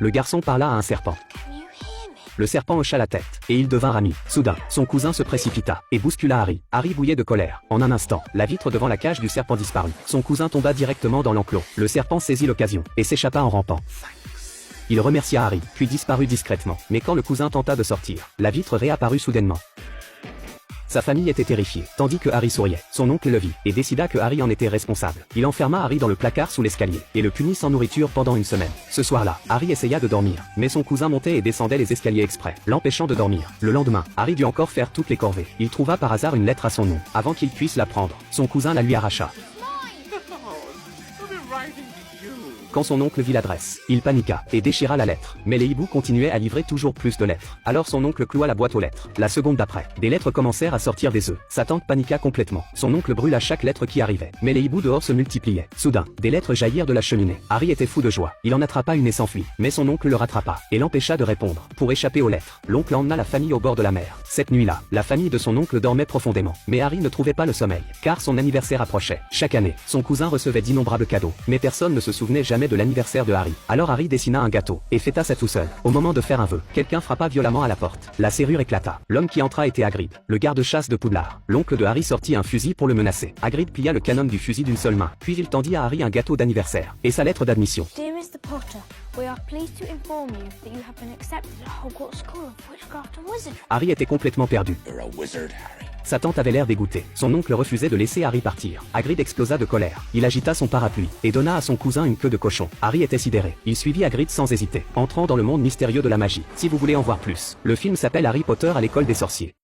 Le garçon parla à un serpent. Le serpent hocha la tête, et ils devinrent amis. Soudain, son cousin se précipita, et bouscula Harry. Harry bouillait de colère. En un instant, la vitre devant la cage du serpent disparut. Son cousin tomba directement dans l'enclos. Le serpent saisit l'occasion, et s'échappa en rampant. Il remercia Harry, puis disparut discrètement. Mais quand le cousin tenta de sortir, la vitre réapparut soudainement. Sa famille était terrifiée, tandis que Harry souriait. Son oncle le vit, et décida que Harry en était responsable. Il enferma Harry dans le placard sous l'escalier, et le punit sans nourriture pendant une semaine. Ce soir-là, Harry essaya de dormir, mais son cousin montait et descendait les escaliers exprès, l'empêchant de dormir. Le lendemain, Harry dut encore faire toutes les corvées. Il trouva par hasard une lettre à son nom, avant qu'il puisse la prendre. Son cousin la lui arracha. Quand son oncle vit l'adresse, il paniqua, et déchira la lettre. Mais les hiboux continuaient à livrer toujours plus de lettres. Alors son oncle cloua la boîte aux lettres. La seconde d'après, des lettres commencèrent à sortir des œufs. Sa tante paniqua complètement. Son oncle brûla chaque lettre qui arrivait. Mais les hiboux dehors se multipliaient. Soudain, des lettres jaillirent de la cheminée. Harry était fou de joie. Il en attrapa une et s'enfuit. Mais son oncle le rattrapa, et l'empêcha de répondre. Pour échapper aux lettres, l'oncle emmena la famille au bord de la mer. Cette nuit-là, la famille de son oncle dormait profondément. Mais Harry ne trouvait pas le sommeil, car son anniversaire approchait. Chaque année, son cousin recevait d'innombrables cadeaux. Mais personne ne se souvenait jamais de l'anniversaire de Harry. Alors Harry dessina un gâteau, et fêta ça tout seul. Au moment de faire un vœu, quelqu'un frappa violemment à la porte. La serrure éclata. L'homme qui entra était Hagrid, le garde-chasse de Poudlard. L'oncle de Harry sortit un fusil pour le menacer. Hagrid plia le canon du fusil d'une seule main, puis il tendit à Harry un gâteau d'anniversaire, et sa lettre d'admission. Dear Mr. Potter, we are pleased to inform you that you have been accepted at Hogwarts School of Witchcraft and Wizardry. Harry était complètement perdu. You're a wizard, Harry. Sa tante avait l'air dégoûtée. Son oncle refusait de laisser Harry partir. Hagrid explosa de colère. Il agita son parapluie, et donna à son cousin une queue de cochon. Harry était sidéré. Il suivit Hagrid sans hésiter, entrant dans le monde mystérieux de la magie. Si vous voulez en voir plus, le film s'appelle Harry Potter à l'école des sorciers.